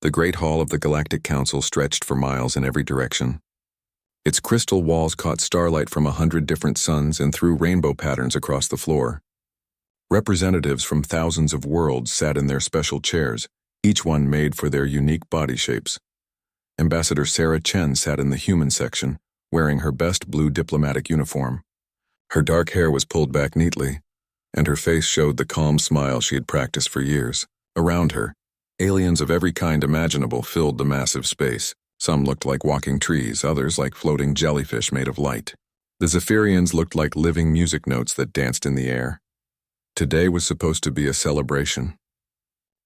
The great hall of the Galactic Council stretched for miles in every direction. Its crystal walls caught starlight from 100 different suns and threw rainbow patterns across the floor. Representatives from thousands of worlds sat in their special chairs, each one made for their unique body shapes. Ambassador Sarah Chen sat in the human section, wearing her best blue diplomatic uniform. Her dark hair was pulled back neatly, and her face showed the calm smile she had practiced for years. Around her, aliens of every kind imaginable filled the massive space. Some looked like walking trees, others like floating jellyfish made of light. The Zephyrians looked like living music notes that danced in the air. Today was supposed to be a celebration.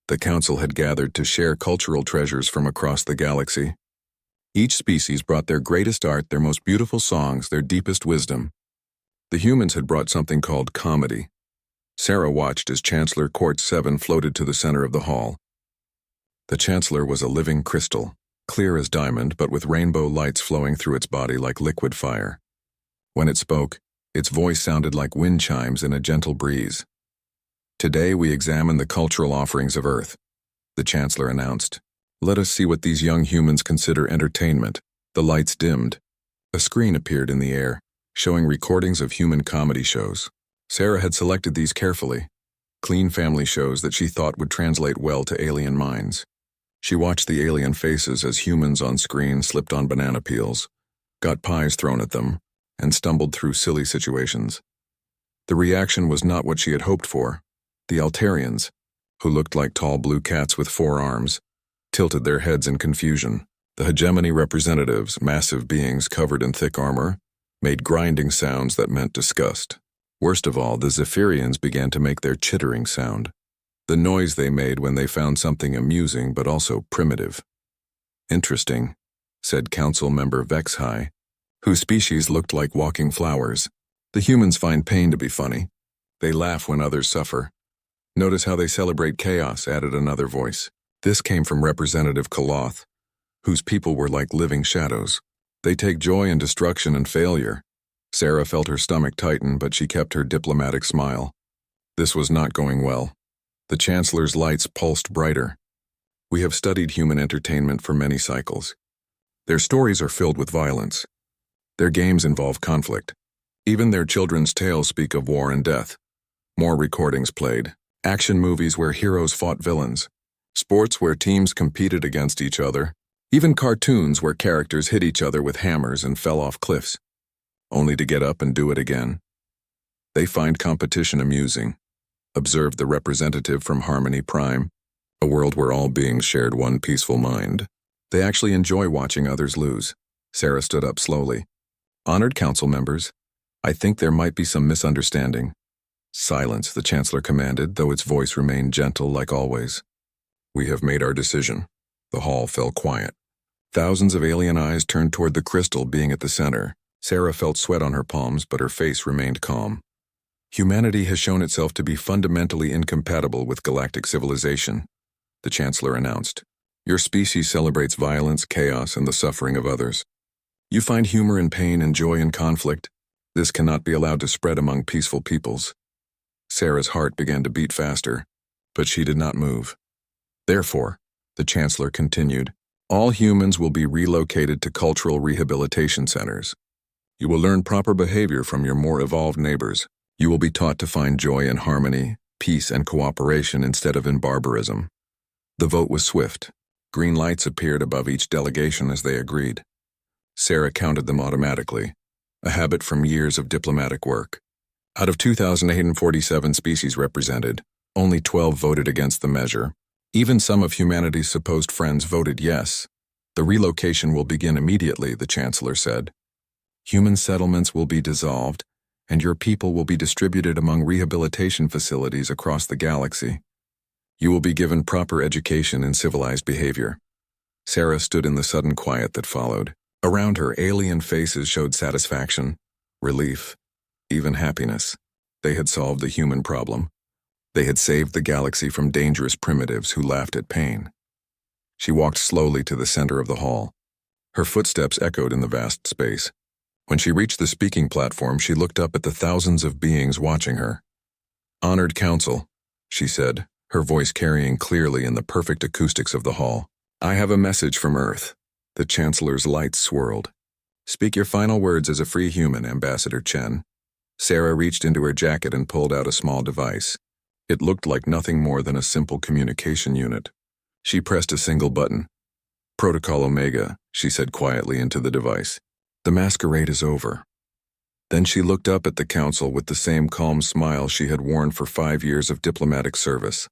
The council had gathered to share cultural treasures from across the galaxy. Each species brought their greatest art, their most beautiful songs, their deepest wisdom. The humans had brought something called comedy. Sarah watched as Chancellor Quartz 7 floated to the center of the hall. The Chancellor was a living crystal, clear as diamond but with rainbow lights flowing through its body like liquid fire. When it spoke, its voice sounded like wind chimes in a gentle breeze. "Today we examine the cultural offerings of Earth," the Chancellor announced. "Let us see what these young humans consider entertainment." The lights dimmed. A screen appeared in the air, showing recordings of human comedy shows. Sarah had selected these carefully, clean family shows that she thought would translate well to alien minds. She watched the alien faces as humans on screen slipped on banana peels, got pies thrown at them, and stumbled through silly situations. The reaction was not what she had hoped for. The Altarians, who looked like tall blue cats with 4 arms, tilted their heads in confusion. The hegemony representatives, massive beings covered in thick armor, made grinding sounds that meant disgust. Worst of all, the Zephyrians began to make their chittering sound, the noise they made when they found something amusing but also primitive. "Interesting," said Council Member Vexhai, whose species looked like walking flowers. "The humans find pain to be funny. They laugh when others suffer. Notice how they celebrate chaos," added another voice. This came from Representative Kaloth, whose people were like living shadows. "They take joy in destruction and failure." Sarah felt her stomach tighten, but she kept her diplomatic smile. This was not going well. The Chancellor's lights pulsed brighter. "We have studied human entertainment for many cycles. Their stories are filled with violence. Their games involve conflict. Even their children's tales speak of war and death. More recordings played. Action movies where heroes fought villains. Sports where teams competed against each other. Even cartoons where characters hit each other with hammers and fell off cliffs, only to get up and do it again. They find competition amusing," observed the representative from Harmony Prime, a world where all beings shared one peaceful mind. "They actually enjoy watching others lose." Sarah stood up slowly. "Honored council members, I think there might be some misunderstanding." "Silence," the Chancellor commanded, though its voice remained gentle like always. "We have made our decision." The hall fell quiet. Thousands of alien eyes turned toward the crystal being at the center. Sarah felt sweat on her palms, but her face remained calm. "Humanity has shown itself to be fundamentally incompatible with galactic civilization," the Chancellor announced. "Your species celebrates violence, chaos, and the suffering of others. You find humor in pain and joy in conflict. This cannot be allowed to spread among peaceful peoples." Sarah's heart began to beat faster, but she did not move. "Therefore," the Chancellor continued, "all humans will be relocated to cultural rehabilitation centers. You will learn proper behavior from your more evolved neighbors. You will be taught to find joy in harmony, peace, and cooperation instead of in barbarism." The vote was swift. Green lights appeared above each delegation as they agreed. Sarah counted them automatically, a habit from years of diplomatic work. Out of 2,847 species represented, only 12 voted against the measure. Even some of humanity's supposed friends voted yes. "The relocation will begin immediately," the Chancellor said. "Human settlements will be dissolved, and your people will be distributed among rehabilitation facilities across the galaxy. You will be given proper education in civilized behavior." Sarah stood in the sudden quiet that followed. Around her, alien faces showed satisfaction, relief, even happiness. They had solved the human problem. They had saved the galaxy from dangerous primitives who laughed at pain. She walked slowly to the center of the hall. Her footsteps echoed in the vast space. When she reached the speaking platform, she looked up at the thousands of beings watching her. "Honored Council," she said, her voice carrying clearly in the perfect acoustics of the hall. I have a message from Earth. The Chancellor's lights swirled. Speak your final words as a free human, Ambassador Chen. Sarah reached into her jacket and pulled out a small device. It looked like nothing more than a simple communication unit. She pressed a single button. Protocol Omega, she said quietly into the device. The masquerade is over. Then she looked up at the council with the same calm smile she had worn for 5 years of diplomatic service.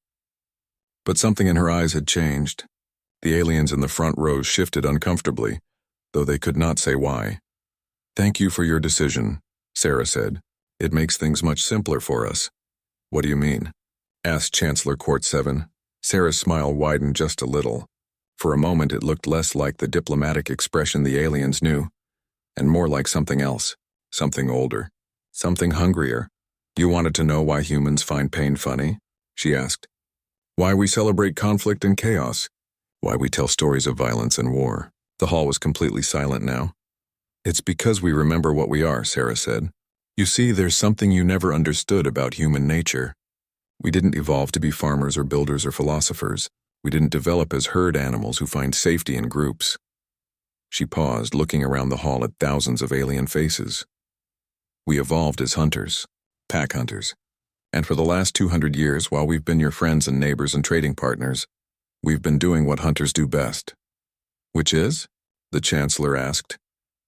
But something in her eyes had changed. The aliens in the front rows shifted uncomfortably, though they could not say why. Thank you for your decision, Sarah said. It makes things much simpler for us. What do you mean? Asked Chancellor Court 7. Sarah's smile widened just a little. For a moment it looked less like the diplomatic expression the aliens knew, and more like something else, something older, something hungrier. You wanted to know why humans find pain funny? She asked. Why we celebrate conflict and chaos? Why we tell stories of violence and war? The hall was completely silent now. It's because we remember what we are, Sarah said. You see, there's something you never understood about human nature. We didn't evolve to be farmers or builders or philosophers. We didn't develop as herd animals who find safety in groups. She paused, looking around the hall at thousands of alien faces. We evolved as hunters, pack hunters. And for the last 200 years, while we've been your friends and neighbors and trading partners, we've been doing what hunters do best. Which is? The Chancellor asked,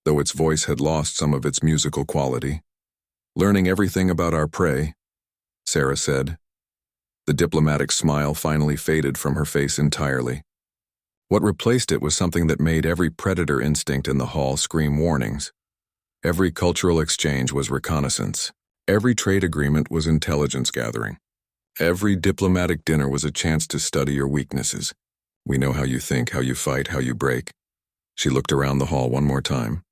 though its voice had lost some of its musical quality. Learning everything about our prey, Sarah said. The diplomatic smile finally faded from her face entirely. What replaced it was something that made every predator instinct in the hall scream warnings. Every cultural exchange was reconnaissance. Every trade agreement was intelligence gathering. Every diplomatic dinner was a chance to study your weaknesses. We know how you think, how you fight, how you break. She looked around the hall one more time.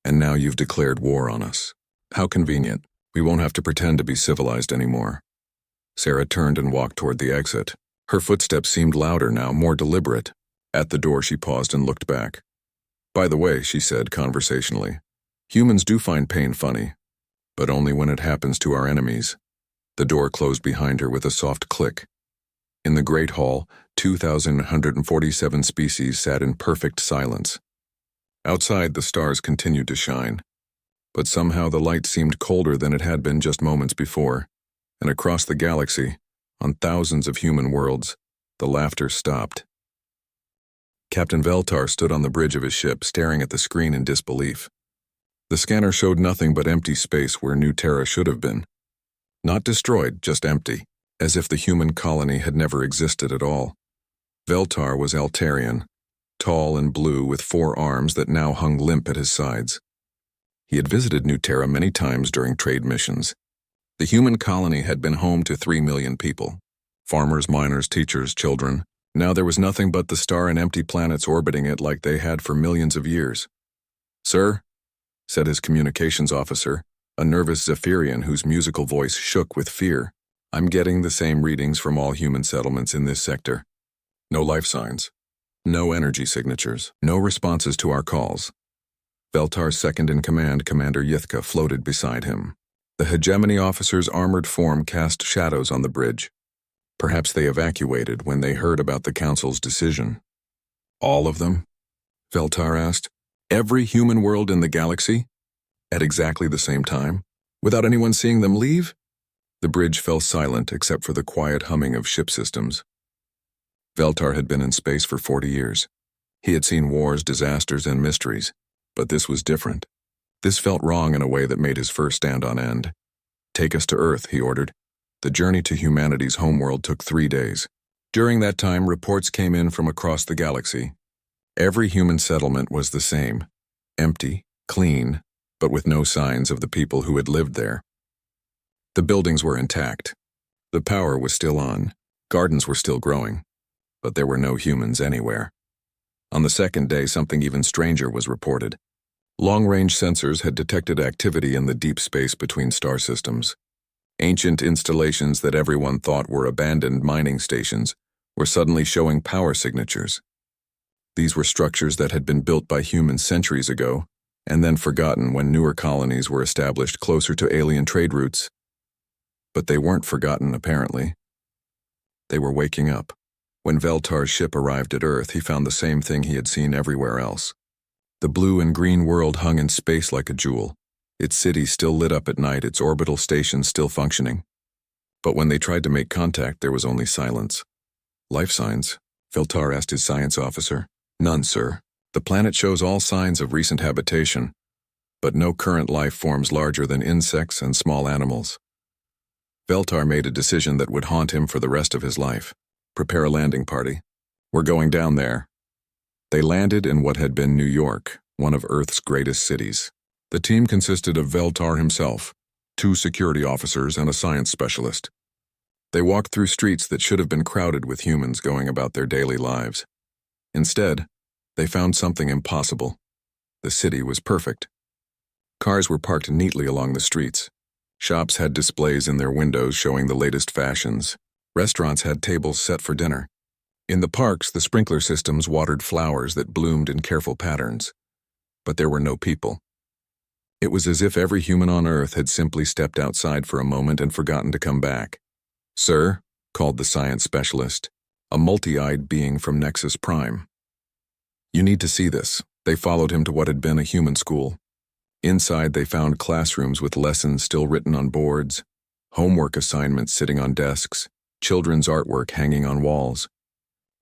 And now you've declared war on us. How convenient. We won't have to pretend to be civilized anymore. Sarah turned and walked toward the exit. Her footsteps seemed louder now, more deliberate. At the door she paused and looked back. By the way, she said conversationally, humans do find pain funny, but only when it happens to our enemies. The door closed behind her with a soft click. In the great hall, 2,147 species sat in perfect silence. Outside, the stars continued to shine, but somehow the light seemed colder than it had been just moments before, and across the galaxy, on thousands of human worlds, the laughter stopped. Captain Veltar stood on the bridge of his ship, staring at the screen in disbelief. The scanner showed nothing but empty space where New Terra should have been. Not destroyed, just empty, as if the human colony had never existed at all. Veltar was Altarian, tall and blue with 4 arms that now hung limp at his sides. He had visited New Terra many times during trade missions. The human colony had been home to 3 million people. Farmers, miners, teachers, children. Now there was nothing but the star and empty planets orbiting it like they had for millions of years. Sir, said his communications officer, a nervous Zephyrian whose musical voice shook with fear, I'm getting the same readings from all human settlements in this sector. No life signs. No energy signatures. No responses to our calls. Veltar's second-in-command, Commander Yithka, floated beside him. The hegemony officer's armored form cast shadows on the bridge. Perhaps they evacuated when they heard about the Council's decision. All of them? Veltar asked. Every human world in the galaxy? At exactly the same time? Without anyone seeing them leave? The bridge fell silent except for the quiet humming of ship systems. Veltar had been in space for 40 years. He had seen wars, disasters, and mysteries, but this was different. This felt wrong in a way that made his fur stand on end. Take us to Earth, he ordered. The journey to humanity's homeworld took 3 days. During that time, reports came in from across the galaxy. Every human settlement was the same. Empty, clean, but with no signs of the people who had lived there. The buildings were intact. The power was still on. Gardens were still growing. But there were no humans anywhere. On the second day, something even stranger was reported. Long-range sensors had detected activity in the deep space between star systems. Ancient installations that everyone thought were abandoned mining stations were suddenly showing power signatures. These were structures that had been built by humans centuries ago, and then forgotten when newer colonies were established closer to alien trade routes. But they weren't forgotten, apparently. They were waking up. When Veltar's ship arrived at Earth, he found the same thing he had seen everywhere else. The blue and green world hung in space like a jewel, its city still lit up at night, its orbital stations still functioning. But when they tried to make contact, there was only silence. Life signs? Veltar asked his science officer. None, sir. The planet shows all signs of recent habitation, but no current life forms larger than insects and small animals. Veltar made a decision that would haunt him for the rest of his life. Prepare a landing party. We're going down there. They landed in what had been New York, one of Earth's greatest cities. The team consisted of Veltar himself, 2 security officers, and a science specialist. They walked through streets that should have been crowded with humans going about their daily lives. Instead, they found something impossible. The city was perfect. Cars were parked neatly along the streets. Shops had displays in their windows showing the latest fashions. Restaurants had tables set for dinner. In the parks, the sprinkler systems watered flowers that bloomed in careful patterns. But there were no people. It was as if every human on Earth had simply stepped outside for a moment and forgotten to come back. "Sir," called the science specialist, a multi-eyed being from Nexus Prime. "You need to see this." They followed him to what had been a human school. Inside, they found classrooms with lessons still written on boards, homework assignments sitting on desks, children's artwork hanging on walls.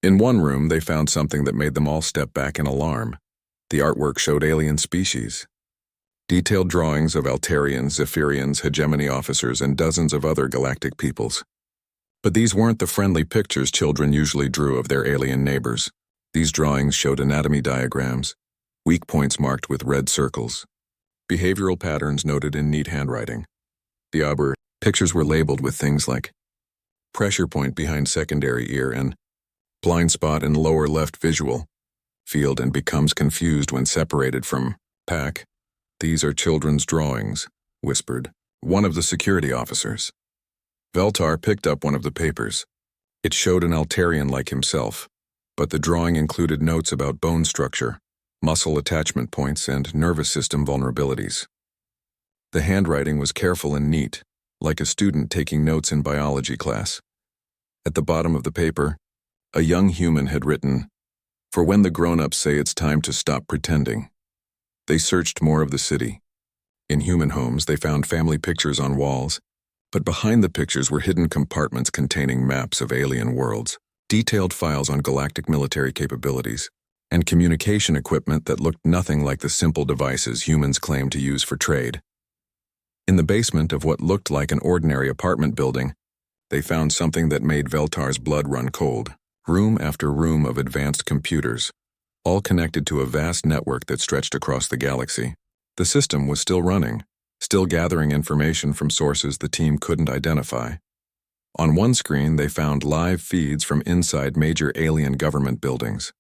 In one room, they found something that made them all step back in alarm. The artwork showed alien species. Detailed drawings of Altarians, Zephyrians, hegemony officers, and dozens of other galactic peoples. But these weren't the friendly pictures children usually drew of their alien neighbors. These drawings showed anatomy diagrams, weak points marked with red circles, behavioral patterns noted in neat handwriting. The other pictures were labeled with things like pressure point behind secondary ear and blind spot in lower left visual field and becomes confused when separated from pack. "These are children's drawings," whispered one of the security officers. Veltar picked up one of the papers. It showed an Altarian like himself, but the drawing included notes about bone structure, muscle attachment points, and nervous system vulnerabilities. The handwriting was careful and neat, like a student taking notes in biology class. At the bottom of the paper, a young human had written, "For when the grown-ups say it's time to stop pretending." They searched more of the city. In human homes, they found family pictures on walls, but behind the pictures were hidden compartments containing maps of alien worlds, detailed files on galactic military capabilities, and communication equipment that looked nothing like the simple devices humans claimed to use for trade. In the basement of what looked like an ordinary apartment building, they found something that made Veltar's blood run cold. Room after room of advanced computers, all connected to a vast network that stretched across the galaxy. The system was still running, still gathering information from sources the team couldn't identify. On one screen, they found live feeds from inside major alien government buildings.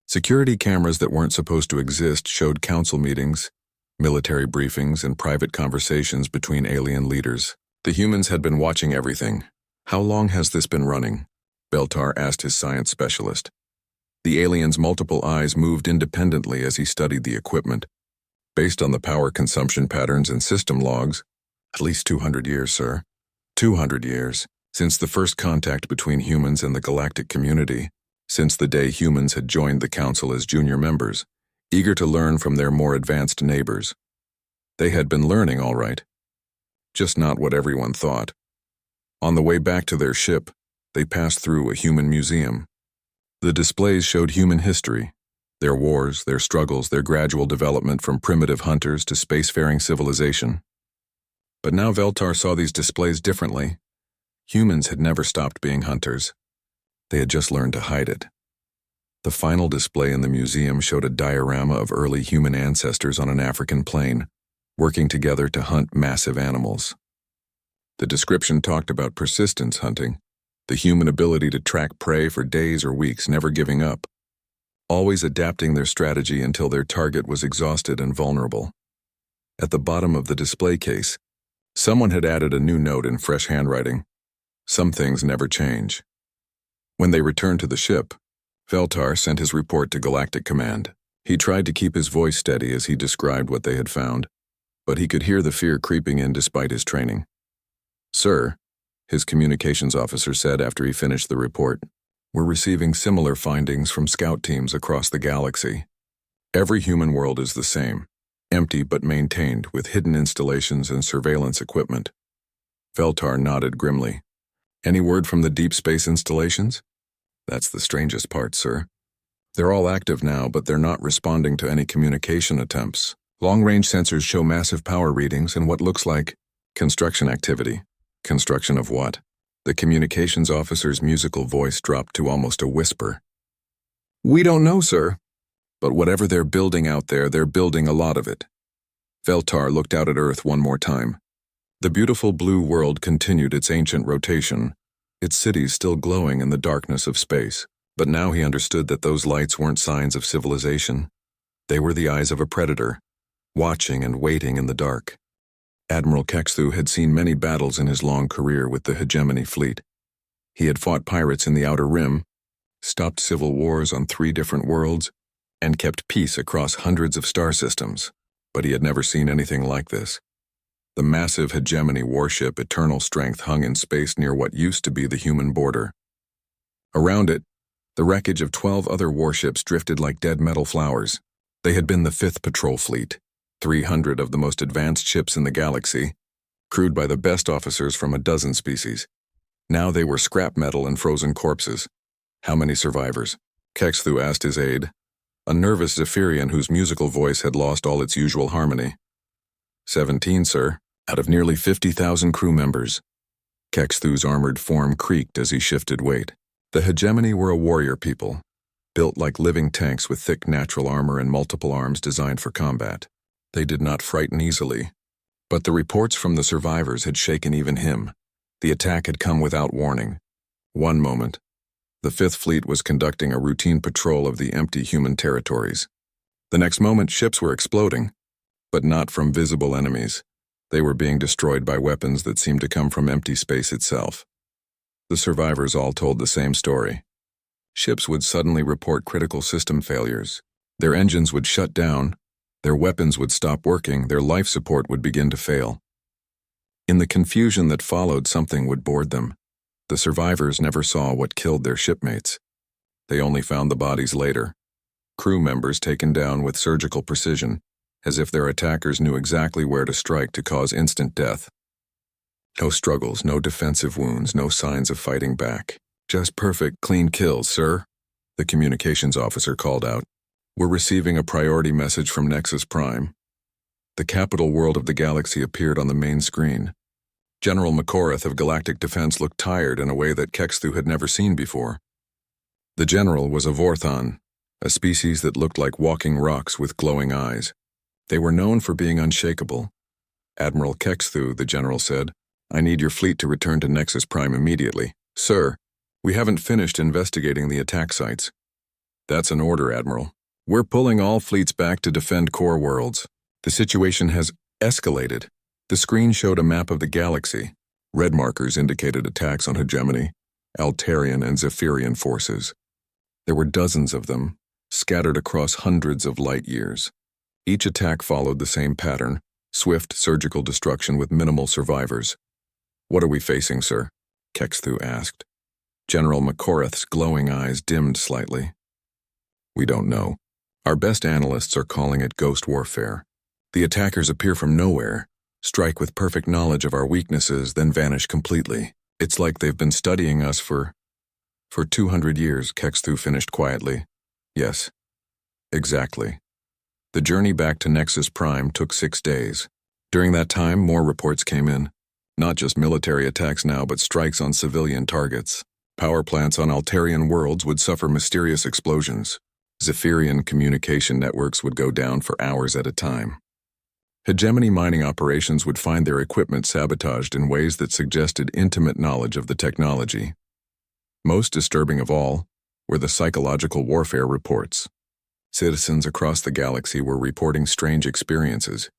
Security cameras that weren't supposed to exist showed council meetings, military briefings, and private conversations between alien leaders. The humans had been watching everything. "How long has this been running?" Veltar asked his science specialist. The alien's multiple eyes moved independently as he studied the equipment. "Based on the power consumption patterns and system logs, at least 200 years, sir. 200 years, since the first contact between humans and the galactic community, since the day humans had joined the council as junior members, eager to learn from their more advanced neighbors. They had been learning, all right. Just not what everyone thought. On the way back to their ship, they passed through a human museum. The displays showed human history, their wars, their struggles, their gradual development from primitive hunters to spacefaring civilization. But now Veltar saw these displays differently. Humans had never stopped being hunters. They had just learned to hide it. The final display in the museum showed a diorama of early human ancestors on an African plain, working together to hunt massive animals. The description talked about persistence hunting, the human ability to track prey for days or weeks, never giving up, always adapting their strategy until their target was exhausted and vulnerable. At the bottom of the display case, someone had added a new note in fresh handwriting. "Some things never change." When they returned to the ship, Veltar sent his report to Galactic Command. He tried to keep his voice steady as he described what they had found, but he could hear the fear creeping in despite his training. "Sir," his communications officer said after he finished the report, We're receiving similar findings from scout teams across the galaxy. Every human world is the same, empty but maintained with hidden installations and surveillance equipment. Veltar nodded grimly. Any word from the deep space installations? That's the strangest part, sir. They're all active now, but they're not responding to any communication attempts. Long-range sensors show massive power readings and what looks like construction activity. Construction of what? The communications officer's musical voice dropped to almost a whisper. We don't know, sir. But whatever they're building out there, they're building a lot of it. Veltar looked out at Earth one more time. The beautiful blue world continued its ancient rotation, its cities still glowing in the darkness of space. But now he understood that those lights weren't signs of civilization. They were the eyes of a predator, watching and waiting in the dark. Admiral Kexthu had seen many battles in his long career with the Hegemony fleet. He had fought pirates in the Outer Rim, stopped civil wars on 3 different worlds, and kept peace across hundreds of star systems. But he had never seen anything like this. The massive Hegemony warship Eternal Strength hung in space near what used to be the human border. Around it, the wreckage of 12 other warships drifted like dead metal flowers. They had been the 5th Patrol Fleet, 300 of the most advanced ships in the galaxy, crewed by the best officers from a dozen species. Now they were scrap metal and frozen corpses. How many survivors? Kexthu asked his aide, a nervous Zephyrian whose musical voice had lost all its usual harmony. 17, sir, out of nearly 50,000 crew members. Kexthu's armored form creaked as he shifted weight. The Hegemony were a warrior people, built like living tanks with thick natural armor and multiple arms designed for combat. They did not frighten easily, but the reports from the survivors had shaken even him. The attack had come without warning. One moment, the 5th Fleet was conducting a routine patrol of the empty human territories. The next moment, ships were exploding, but not from visible enemies. They were being destroyed by weapons that seemed to come from empty space itself. The survivors all told the same story. Ships would suddenly report critical system failures. Their engines would shut down, their weapons would stop working, their life support would begin to fail. In the confusion that followed, something would board them. The survivors never saw what killed their shipmates. They only found the bodies later. Crew members taken down with surgical precision, as if their attackers knew exactly where to strike to cause instant death. No struggles, no defensive wounds, no signs of fighting back. Just perfect, clean kills, sir, the communications officer called out. We're receiving a priority message from Nexus Prime. The capital world of the galaxy appeared on the main screen. General McCorath of Galactic Defense looked tired in a way that Kexthu had never seen before. The general was a Vorthon, a species that looked like walking rocks with glowing eyes. They were known for being unshakable. Admiral Kexthu, the general said, I need your fleet to return to Nexus Prime immediately. Sir, we haven't finished investigating the attack sites. That's an order, Admiral. We're pulling all fleets back to defend core worlds. The situation has escalated. The screen showed a map of the galaxy. Red markers indicated attacks on Hegemony, Altarian and Zephyrian forces. There were dozens of them, scattered across hundreds of light years. Each attack followed the same pattern, swift surgical destruction with minimal survivors. What are we facing, sir? Kexthu asked. General McCorath's glowing eyes dimmed slightly. We don't know. Our best analysts are calling it ghost warfare. The attackers appear from nowhere, strike with perfect knowledge of our weaknesses, then vanish completely. It's like they've been studying us for 200 years, Kexthu finished quietly. Yes, exactly. The journey back to Nexus Prime took 6 days. During that time, more reports came in. Not just military attacks now, but strikes on civilian targets. Power plants on Altarian worlds would suffer mysterious explosions. Zephyrian communication networks would go down for hours at a time. Hegemony mining operations would find their equipment sabotaged in ways that suggested intimate knowledge of the technology. Most disturbing of all were the psychological warfare reports. Citizens across the galaxy were reporting strange experiences,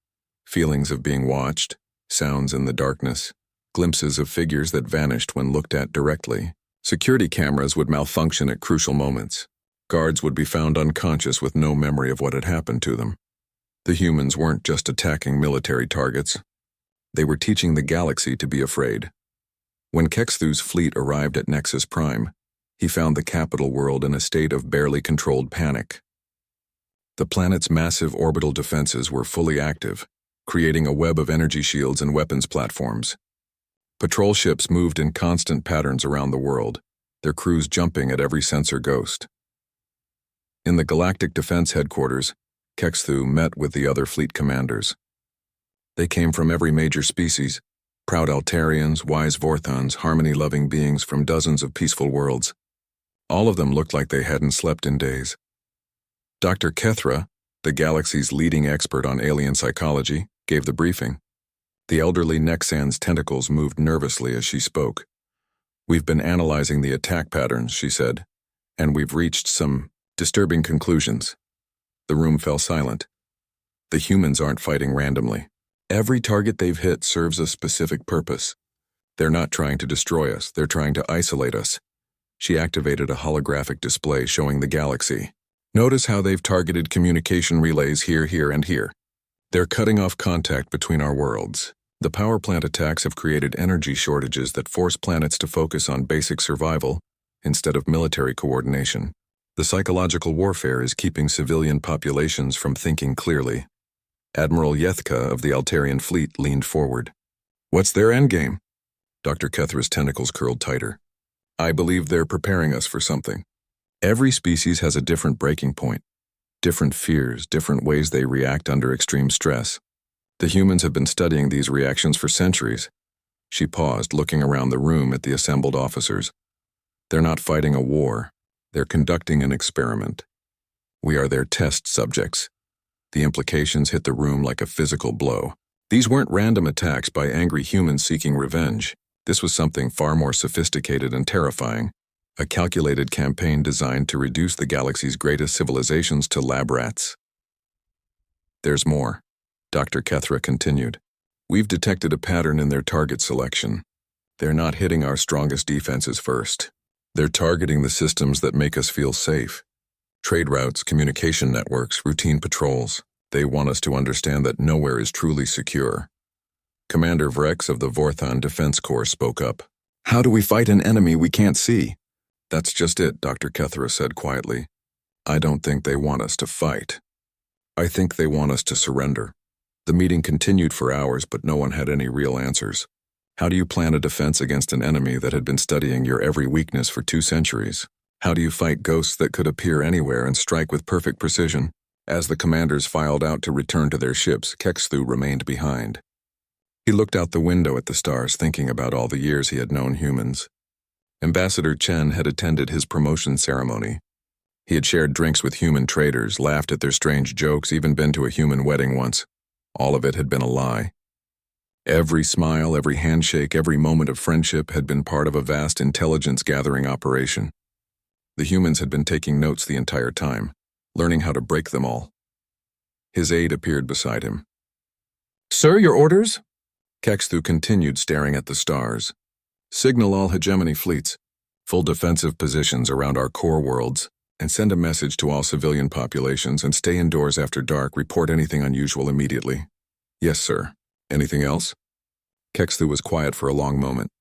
feelings of being watched, sounds in the darkness, glimpses of figures that vanished when looked at directly. Security cameras would malfunction at crucial moments. Guards would be found unconscious with no memory of what had happened to them. The humans weren't just attacking military targets. They were teaching the galaxy to be afraid. When Kexthu's fleet arrived at Nexus Prime, he found the capital world in a state of barely controlled panic. The planet's massive orbital defenses were fully active, creating a web of energy shields and weapons platforms. Patrol ships moved in constant patterns around the world, their crews jumping at every sensor ghost. In the Galactic Defense Headquarters, Kexthu met with the other fleet commanders. They came from every major species, proud Altarians, wise Vorthons, harmony-loving beings from dozens of peaceful worlds. All of them looked like they hadn't slept in days. Dr. Kethra, the galaxy's leading expert on alien psychology, gave the briefing. The elderly Nexan's tentacles moved nervously as she spoke. "We've been analyzing the attack patterns," she said, "and we've reached some disturbing conclusions." The room fell silent. The humans aren't fighting randomly. Every target they've hit serves a specific purpose. They're not trying to destroy us, they're trying to isolate us. She activated a holographic display showing the galaxy. "Notice how they've targeted communication relays here, here, and here. They're cutting off contact between our worlds. The power plant attacks have created energy shortages that force planets to focus on basic survival instead of military coordination. The psychological warfare is keeping civilian populations from thinking clearly." Admiral Yethka of the Altarian fleet leaned forward. "What's their endgame?" Dr. Kethra's tentacles curled tighter. "I believe they're preparing us for something. Every species has a different breaking point, different fears, different ways they react under extreme stress. The humans have been studying these reactions for centuries." She paused, looking around the room at the assembled officers. "They're not fighting a war. They're conducting an experiment. We are their test subjects." The implications hit the room like a physical blow. These weren't random attacks by angry humans seeking revenge. This was something far more sophisticated and terrifying. A calculated campaign designed to reduce the galaxy's greatest civilizations to lab rats. "There's more," Dr. Kethra continued. "We've detected a pattern in their target selection. They're not hitting our strongest defenses first. They're targeting the systems that make us feel safe. Trade routes, communication networks, routine patrols. They want us to understand that nowhere is truly secure." Commander Vrex of the Vorthon Defense Corps spoke up. "How do we fight an enemy we can't see?" "That's just it," Dr. Kethra said quietly. "I don't think they want us to fight. I think they want us to surrender." The meeting continued for hours, but no one had any real answers. How do you plan a defense against an enemy that had been studying your every weakness for 2 centuries? How do you fight ghosts that could appear anywhere and strike with perfect precision? As the commanders filed out to return to their ships, Kexthu remained behind. He looked out the window at the stars, thinking about all the years he had known humans. Ambassador Chen had attended his promotion ceremony. He had shared drinks with human traders, laughed at their strange jokes, even been to a human wedding once. All of it had been a lie. Every smile, every handshake, every moment of friendship had been part of a vast intelligence-gathering operation. The humans had been taking notes the entire time, learning how to break them all. His aide appeared beside him. "Sir, your orders?" Kexthu continued staring at the stars. "Signal all hegemony fleets, full defensive positions around our core worlds, and send a message to all civilian populations and stay indoors after dark. Report anything unusual immediately." "Yes, sir. Anything else?" Kexthu was quiet for a long moment.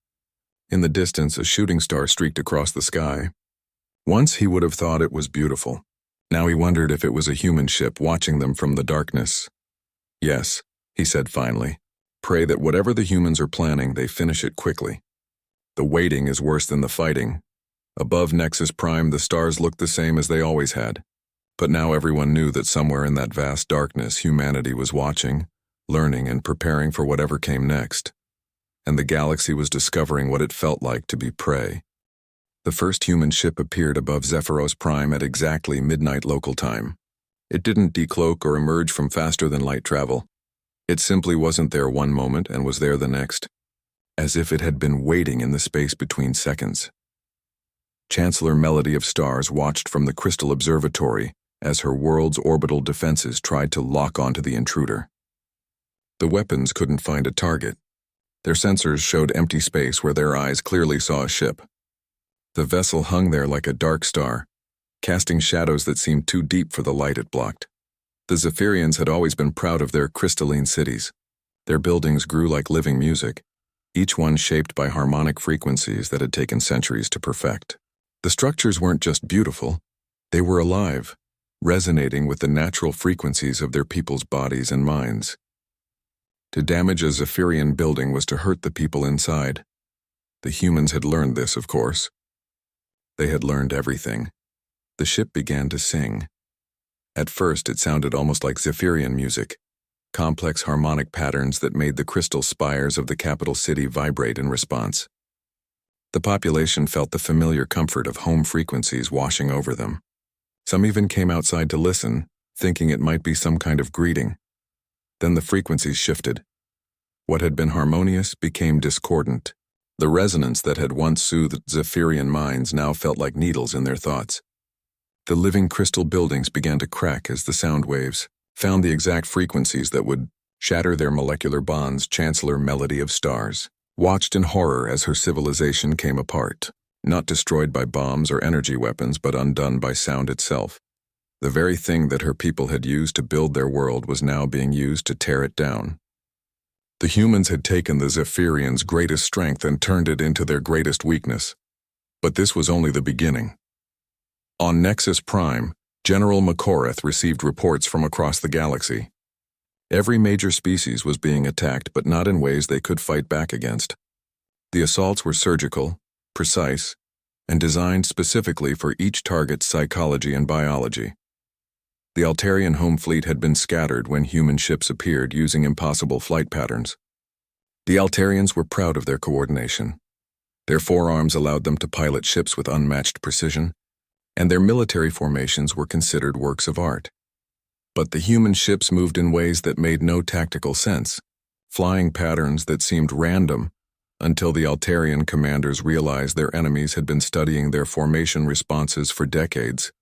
In the distance, a shooting star streaked across the sky. Once he would have thought it was beautiful. Now he wondered if it was a human ship watching them from the darkness. "Yes," he said finally. "Pray that whatever the humans are planning, they finish it quickly. The waiting is worse than the fighting." Above Nexus Prime, the stars looked the same as they always had. But now everyone knew that somewhere in that vast darkness, humanity was watching, learning, and preparing for whatever came next. And the galaxy was discovering what it felt like to be prey. The first human ship appeared above Zephyros Prime at exactly midnight local time. It didn't decloak or emerge from faster-than-light travel. It simply wasn't there one moment and was there the next, as if it had been waiting in the space between seconds. Chancellor Melody of Stars watched from the Crystal Observatory as her world's orbital defenses tried to lock onto the intruder. The weapons couldn't find a target. Their sensors showed empty space where their eyes clearly saw a ship. The vessel hung there like a dark star, casting shadows that seemed too deep for the light it blocked. The Zephyrians had always been proud of their crystalline cities. Their buildings grew like living music, each one shaped by harmonic frequencies that had taken centuries to perfect. The structures weren't just beautiful, they were alive, resonating with the natural frequencies of their people's bodies and minds. To damage a Zephyrian building was to hurt the people inside. The humans had learned this, of course. They had learned everything. The ship began to sing. At first, it sounded almost like Zephyrian music, complex harmonic patterns that made the crystal spires of the capital city vibrate in response. The population felt the familiar comfort of home frequencies washing over them. Some even came outside to listen, thinking it might be some kind of greeting. Then the frequencies shifted. What had been harmonious became discordant. The resonance that had once soothed Zephyrian minds now felt like needles in their thoughts. The living crystal buildings began to crack as the sound waves found the exact frequencies that would shatter their molecular bonds. Chancellor Melody of Stars watched in horror as her civilization came apart, not destroyed by bombs or energy weapons, but undone by sound itself. The very thing that her people had used to build their world was now being used to tear it down. The humans had taken the Zephyrians' greatest strength and turned it into their greatest weakness. But this was only the beginning. On Nexus Prime, General Makorath received reports from across the galaxy. Every major species was being attacked, but not in ways they could fight back against. The assaults were surgical, precise, and designed specifically for each target's psychology and biology. The Altarian home fleet had been scattered when human ships appeared using impossible flight patterns. The Altarians were proud of their coordination. Their forearms allowed them to pilot ships with unmatched precision, and their military formations were considered works of art. But the human ships moved in ways that made no tactical sense, flying patterns that seemed random, until the Altarian commanders realized their enemies had been studying their formation responses for decades.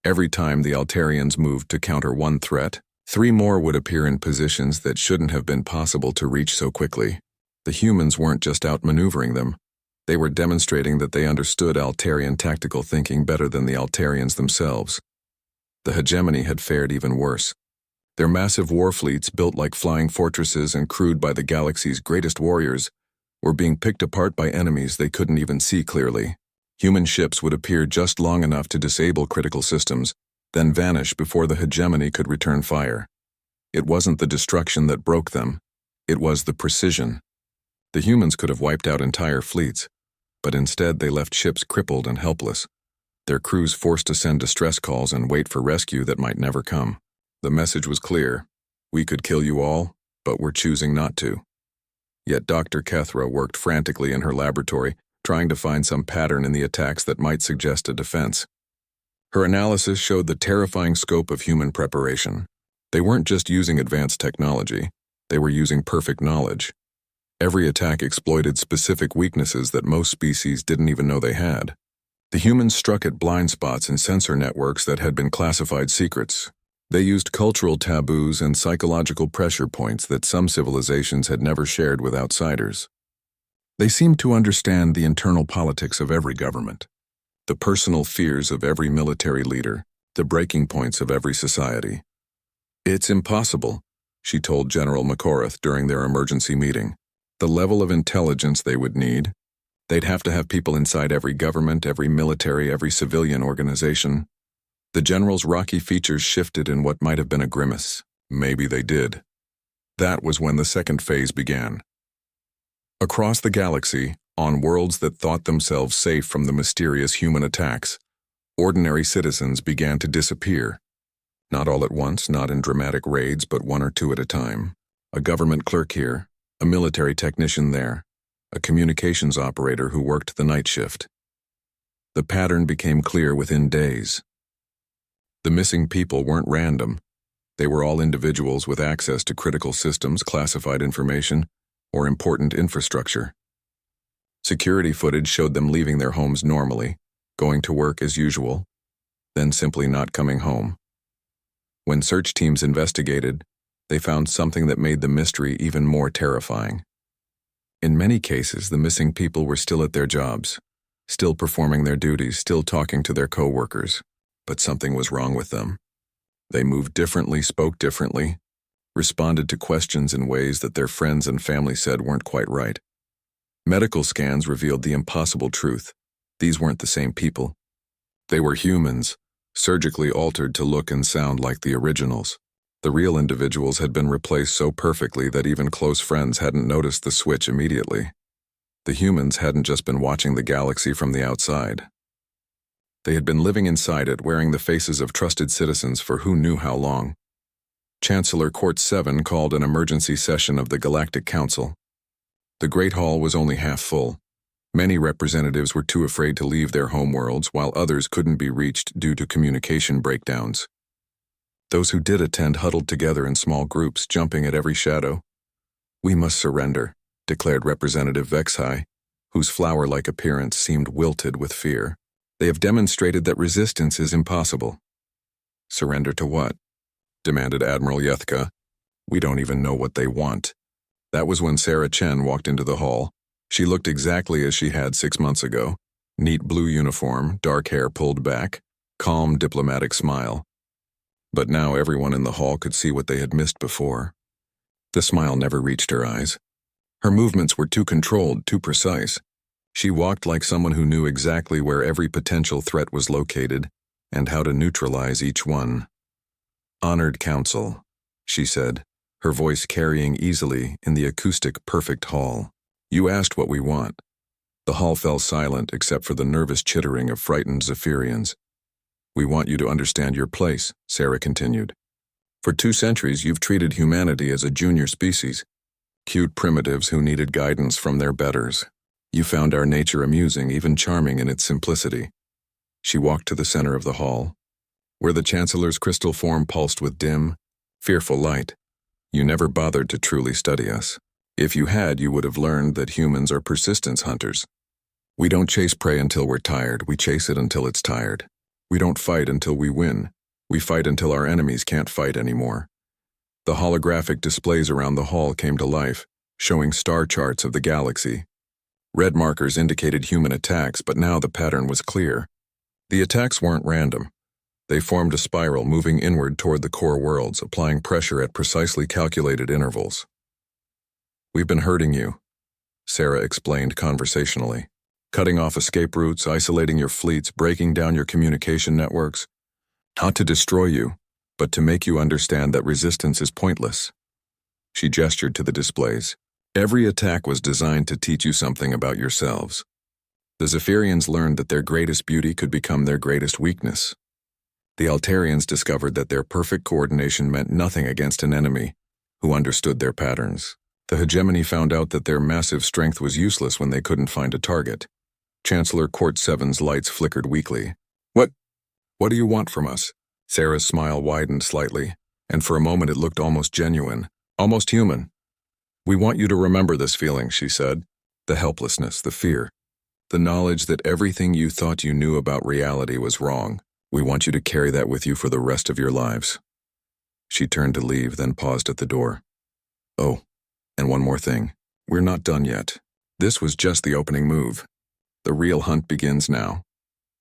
Every time the Altarians moved to counter one threat, 3 more would appear in positions that shouldn't have been possible to reach so quickly. The humans weren't just outmaneuvering them. They were demonstrating that they understood Altarian tactical thinking better than the Altarians themselves. The hegemony had fared even worse. Their massive war fleets, built like flying fortresses and crewed by the galaxy's greatest warriors, were being picked apart by enemies they couldn't even see clearly. Human ships would appear just long enough to disable critical systems, then vanish before the hegemony could return fire. It wasn't the destruction that broke them. It was the precision. The humans could have wiped out entire fleets, but instead they left ships crippled and helpless, their crews forced to send distress calls and wait for rescue that might never come. The message was clear. We could kill you all, but we're choosing not to. Yet Dr. Kethra worked frantically in her laboratory, trying to find some pattern in the attacks that might suggest a defense. Her analysis showed the terrifying scope of human preparation. They weren't just using advanced technology, they were using perfect knowledge. Every attack exploited specific weaknesses that most species didn't even know they had. The humans struck at blind spots in sensor networks that had been classified secrets. They used cultural taboos and psychological pressure points that some civilizations had never shared with outsiders. They seemed to understand the internal politics of every government, the personal fears of every military leader, the breaking points of every society. It's impossible, she told General Makorath during their emergency meeting. The level of intelligence they would need. They'd have to have people inside every government, every military, every civilian organization. The general's rocky features shifted in what might have been a grimace. Maybe they did. That was when the second phase began. Across the galaxy, on worlds that thought themselves safe from the mysterious human attacks, ordinary citizens began to disappear. Not all at once, not in dramatic raids, but 1 or 2 at a time. A government clerk here, a military technician there, a communications operator who worked the night shift. The pattern became clear within days. The missing people weren't random. They were all individuals with access to critical systems, classified information, or important infrastructure. Security footage showed them leaving their homes normally, going to work as usual, then simply not coming home. When search teams investigated, they found something that made the mystery even more terrifying. In many cases, the missing people were still at their jobs, still performing their duties, still talking to their co-workers, but something was wrong with them. They moved differently, spoke differently, responded to questions in ways that their friends and family said weren't quite right. Medical scans revealed the impossible truth. These weren't the same people. They were humans, surgically altered to look and sound like the originals. The real individuals had been replaced so perfectly that even close friends hadn't noticed the switch immediately. The humans hadn't just been watching the galaxy from the outside. They had been living inside it, wearing the faces of trusted citizens for who knew how long. Chancellor Court 7 called an emergency session of the Galactic Council. The Great Hall was only half full. Many representatives were too afraid to leave their homeworlds, while others couldn't be reached due to communication breakdowns. Those who did attend huddled together in small groups, jumping at every shadow. "We must surrender," declared Representative Vexhai, whose flower-like appearance seemed wilted with fear. "They have demonstrated that resistance is impossible." "Surrender to what?" demanded Admiral Yethka. "We don't even know what they want." That was when Sarah Chen walked into the hall. She looked exactly as she had 6 months ago. Neat blue uniform, dark hair pulled back, calm diplomatic smile. But now everyone in the hall could see what they had missed before. The smile never reached her eyes. Her movements were too controlled, too precise. She walked like someone who knew exactly where every potential threat was located and how to neutralize each one. "Honored Council," she said, her voice carrying easily in the acoustic perfect hall. "You asked what we want." The hall fell silent except for the nervous chittering of frightened Zephyrians. "We want you to understand your place," Sarah continued. "For 2 centuries you've treated humanity as a junior species, cute primitives who needed guidance from their betters. You found our nature amusing, even charming in its simplicity." She walked to the center of the hall, where the Chancellor's crystal form pulsed with dim, fearful light. "You never bothered to truly study us. If you had, you would have learned that humans are persistence hunters. We don't chase prey until we're tired, we chase it until it's tired. We don't fight until we win. We fight until our enemies can't fight anymore." The holographic displays around the hall came to life, showing star charts of the galaxy. Red markers indicated human attacks, but now the pattern was clear. The attacks weren't random. They formed a spiral moving inward toward the core worlds, applying pressure at precisely calculated intervals. "We've been hurting you," Sarah explained conversationally. "Cutting off escape routes, isolating your fleets, breaking down your communication networks. Not to destroy you, but to make you understand that resistance is pointless." She gestured to the displays. "Every attack was designed to teach you something about yourselves." The Zephyrians learned that their greatest beauty could become their greatest weakness. The Altarians discovered that their perfect coordination meant nothing against an enemy who understood their patterns. The hegemony found out that their massive strength was useless when they couldn't find a target. Chancellor Court 7's lights flickered weakly. What do you want from us?" Sarah's smile widened slightly, and for a moment it looked almost genuine, almost human. "We want you to remember this feeling," she said. "The helplessness, the fear, the knowledge that everything you thought you knew about reality was wrong. We want you to carry that with you for the rest of your lives." She turned to leave, then paused at the door. "Oh, and one more thing. We're not done yet. This was just the opening move. The real hunt begins now."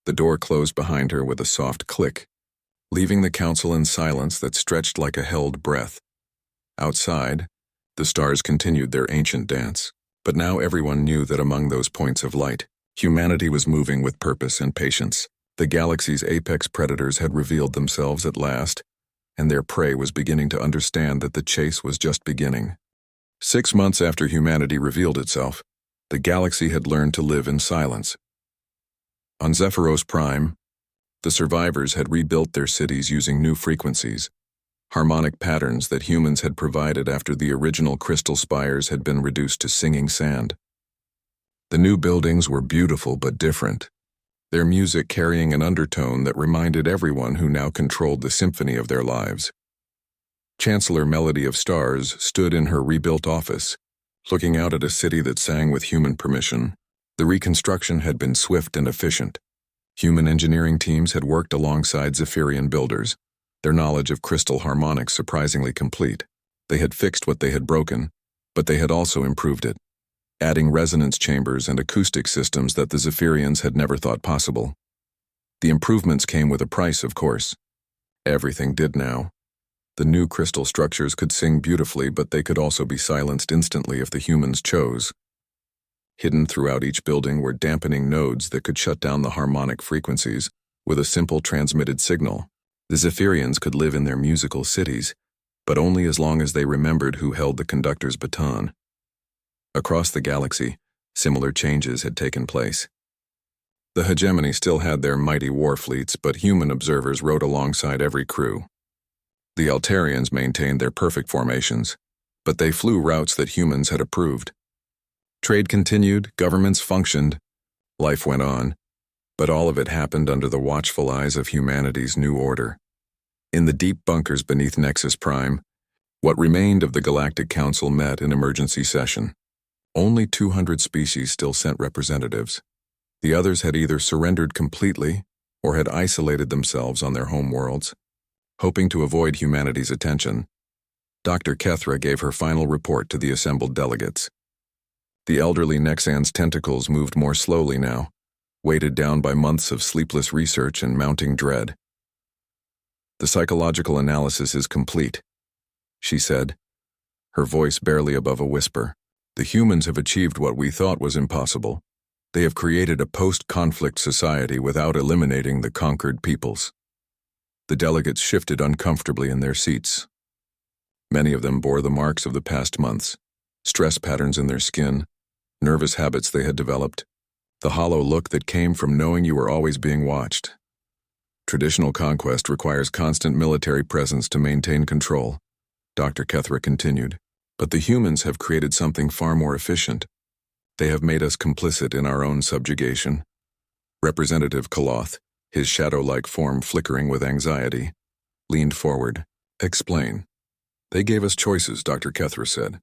The door closed behind her with a soft click, leaving the council in silence that stretched like a held breath. Outside, the stars continued their ancient dance, but now everyone knew that among those points of light, humanity was moving with purpose and patience. The galaxy's apex predators had revealed themselves at last, and their prey was beginning to understand that the chase was just beginning. 6 months after humanity revealed itself, the galaxy had learned to live in silence. On Zephyros Prime, the survivors had rebuilt their cities using new frequencies, harmonic patterns that humans had provided after the original crystal spires had been reduced to singing sand. The new buildings were beautiful but different, their music carrying an undertone that reminded everyone who now controlled the symphony of their lives. Chancellor Melody of Stars stood in her rebuilt office, looking out at a city that sang with human permission. The reconstruction had been swift and efficient. Human engineering teams had worked alongside Zephyrian builders, their knowledge of crystal harmonics surprisingly complete. They had fixed what they had broken, but they had also improved it, adding resonance chambers and acoustic systems that the Zephyrians had never thought possible. The improvements came with a price, of course. Everything did now. The new crystal structures could sing beautifully, but they could also be silenced instantly if the humans chose. Hidden throughout each building were dampening nodes that could shut down the harmonic frequencies with a simple transmitted signal. The Zephyrians could live in their musical cities, but only as long as they remembered who held the conductor's baton. Across the galaxy, similar changes had taken place. The hegemony still had their mighty war fleets, but human observers rode alongside every crew. The Altarians maintained their perfect formations, but they flew routes that humans had approved. Trade continued, governments functioned, life went on, but all of it happened under the watchful eyes of humanity's new order. In the deep bunkers beneath Nexus Prime, what remained of the Galactic Council met in emergency session. Only 200 species still sent representatives. The others had either surrendered completely or had isolated themselves on their home worlds. Hoping to avoid humanity's attention, Dr. Kethra gave her final report to the assembled delegates. The elderly Nexan's tentacles moved more slowly now, weighted down by months of sleepless research and mounting dread. "The psychological analysis is complete," she said, her voice barely above a whisper. "The humans have achieved what we thought was impossible. They have created a post-conflict society without eliminating the conquered peoples." The delegates shifted uncomfortably in their seats. Many of them bore the marks of the past months, stress patterns in their skin, nervous habits they had developed, the hollow look that came from knowing you were always being watched. "Traditional conquest requires constant military presence to maintain control," Dr. Kethra continued, "but the humans have created something far more efficient. They have made us complicit in our own subjugation." Representative Kaloth, his shadow-like form flickering with anxiety, leaned forward. "Explain." "They gave us choices," Dr. Kethra said.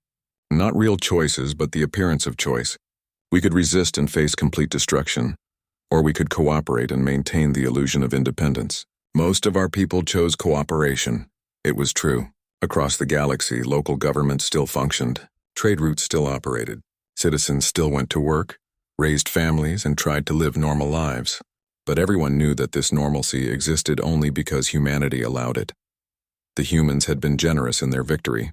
"Not real choices, but the appearance of choice. We could resist and face complete destruction, or we could cooperate and maintain the illusion of independence. Most of our people chose cooperation. It was true. Across the galaxy, local governments still functioned. Trade routes still operated. Citizens still went to work, raised families, and tried to live normal lives. But everyone knew that this normalcy existed only because humanity allowed it. The humans had been generous in their victory.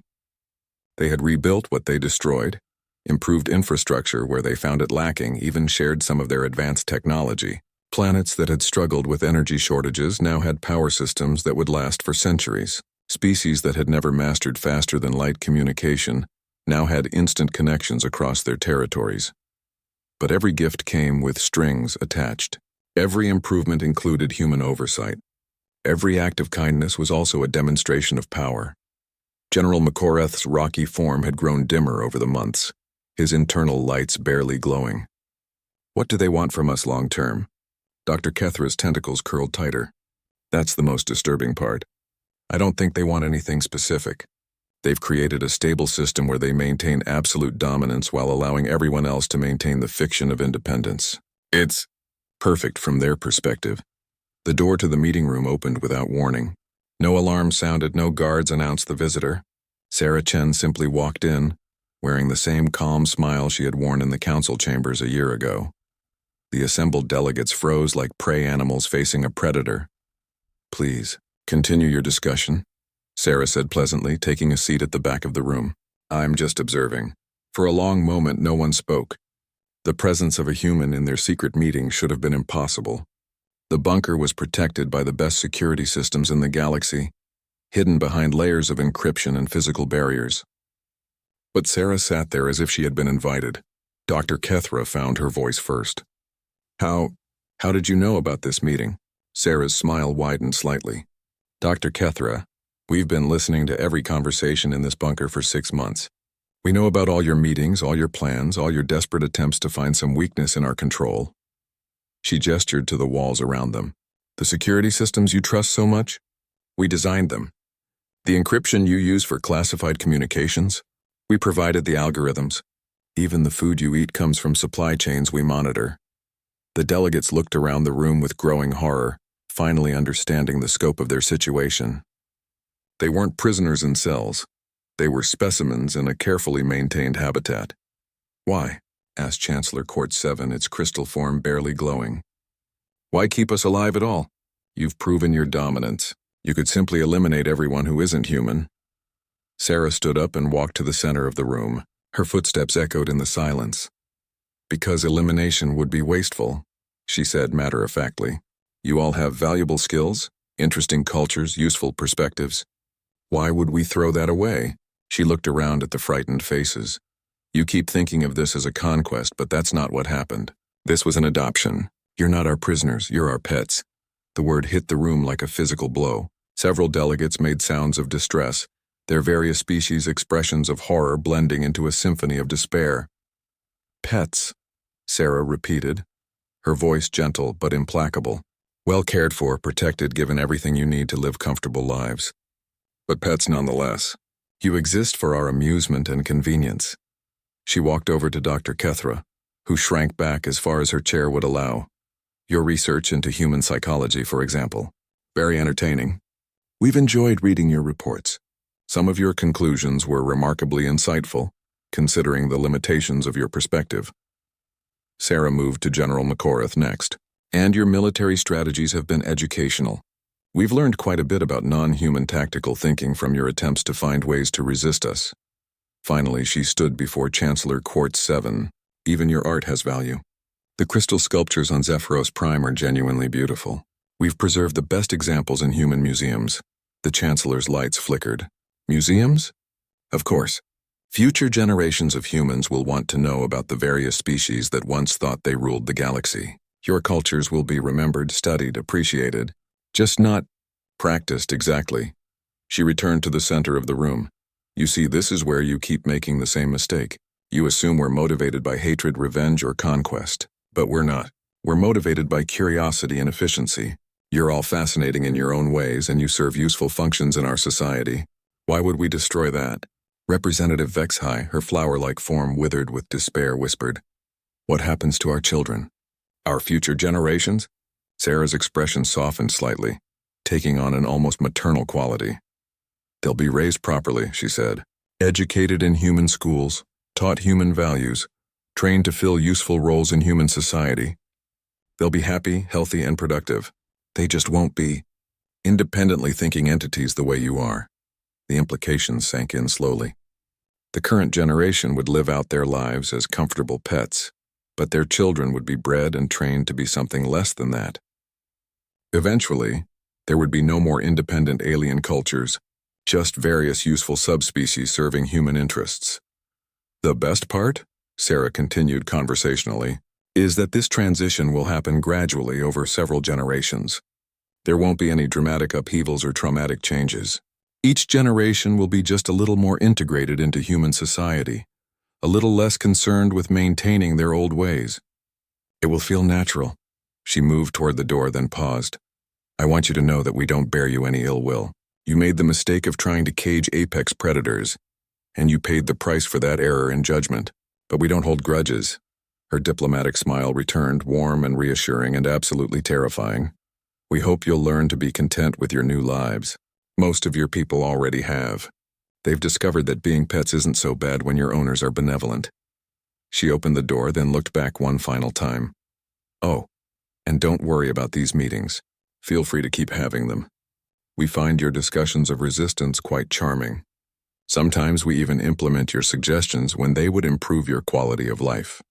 They had rebuilt what they destroyed, improved infrastructure where they found it lacking, even shared some of their advanced technology. Planets that had struggled with energy shortages now had power systems that would last for centuries. Species that had never mastered faster-than-light communication now had instant connections across their territories. But every gift came with strings attached. Every improvement included human oversight. Every act of kindness was also a demonstration of power. General Makoreth's rocky form had grown dimmer over the months, his internal lights barely glowing. "What do they want from us long-term?" Dr. Kethra's tentacles curled tighter. "That's the most disturbing part. I don't think they want anything specific. They've created a stable system where they maintain absolute dominance while allowing everyone else to maintain the fiction of independence. It's perfect from their perspective." The door to the meeting room opened without warning. No alarm sounded, no guards announced the visitor. Sarah Chen simply walked in, wearing the same calm smile she had worn in the council chambers a year ago. The assembled delegates froze like prey animals facing a predator. "Please, continue your discussion," Sarah said pleasantly, taking a seat at the back of the room. "I'm just observing." For a long moment, no one spoke. The presence of a human in their secret meeting should have been impossible. The bunker was protected by the best security systems in the galaxy, hidden behind layers of encryption and physical barriers. But Sarah sat there as if she had been invited. Dr. Kethra found her voice first. How did you know about this meeting?" Sarah's smile widened slightly. "Dr. Kethra, we've been listening to every conversation in this bunker for 6 months. We know about all your meetings, all your plans, all your desperate attempts to find some weakness in our control." She gestured to the walls around them. "The security systems you trust so much? We designed them. The encryption you use for classified communications? We provided the algorithms. Even the food you eat comes from supply chains we monitor." The delegates looked around the room with growing horror, finally understanding the scope of their situation. They weren't prisoners in cells. They were specimens in a carefully maintained habitat. "Why?" asked Chancellor Court 7, its crystal form barely glowing. "Why keep us alive at all? You've proven your dominance. You could simply eliminate everyone who isn't human." Sarah stood up and walked to the center of the room. Her footsteps echoed in the silence. Because elimination would be wasteful, she said matter-of-factly. You all have valuable skills, interesting cultures, useful perspectives. Why would we throw that away? She looked around at the frightened faces. You keep thinking of this as a conquest, but that's not what happened. This was an adoption. You're not our prisoners, you're our pets. The word hit the room like a physical blow. Several delegates made sounds of distress, their various species' expressions of horror blending into a symphony of despair. Pets, Sarah repeated, her voice gentle but implacable. Well cared for, protected, given everything you need to live comfortable lives. But pets nonetheless. You exist for our amusement and convenience. She walked over to Dr. Kethra, who shrank back as far as her chair would allow. Your research into human psychology, for example. Very entertaining. We've enjoyed reading your reports. Some of your conclusions were remarkably insightful, considering the limitations of your perspective. Sarah moved to General McCorath next. And your military strategies have been educational. We've learned quite a bit about non-human tactical thinking from your attempts to find ways to resist us. Finally, she stood before Chancellor Quartz 7. Even your art has value. The crystal sculptures on Zephyros Prime are genuinely beautiful. We've preserved the best examples in human museums. The Chancellor's lights flickered. Museums? Of course. Future generations of humans will want to know about the various species that once thought they ruled the galaxy. Your cultures will be remembered, studied, appreciated, just not practiced exactly. She returned to the center of the room. You see, this is where you keep making the same mistake. You assume we're motivated by hatred, revenge, or conquest. But we're not. We're motivated by curiosity and efficiency. You're all fascinating in your own ways, and you serve useful functions in our society. Why would we destroy that? Representative Vexhai, her flower-like form withered with despair, whispered, What happens to our children? Our future generations? Sarah's expression softened slightly, taking on an almost maternal quality. They'll be raised properly, she said. Educated in human schools, taught human values, trained to fill useful roles in human society. They'll be happy, healthy, and productive. They just won't be independently thinking entities the way you are. The implications sank in slowly. The current generation would live out their lives as comfortable pets, but their children would be bred and trained to be something less than that. Eventually, there would be no more independent alien cultures, just various useful subspecies serving human interests. The best part, Sarah continued conversationally, is that this transition will happen gradually over several generations. There won't be any dramatic upheavals or traumatic changes. Each generation will be just a little more integrated into human society, a little less concerned with maintaining their old ways. It will feel natural. She moved toward the door, then paused. I want you to know that we don't bear you any ill will. You made the mistake of trying to cage apex predators, and you paid the price for that error in judgment. But we don't hold grudges. Her diplomatic smile returned, warm and reassuring and absolutely terrifying. We hope you'll learn to be content with your new lives. Most of your people already have. They've discovered that being pets isn't so bad when your owners are benevolent. She opened the door, then looked back one final time. Oh, and don't worry about these meetings. Feel free to keep having them. We find your discussions of resistance quite charming. Sometimes we even implement your suggestions when they would improve your quality of life.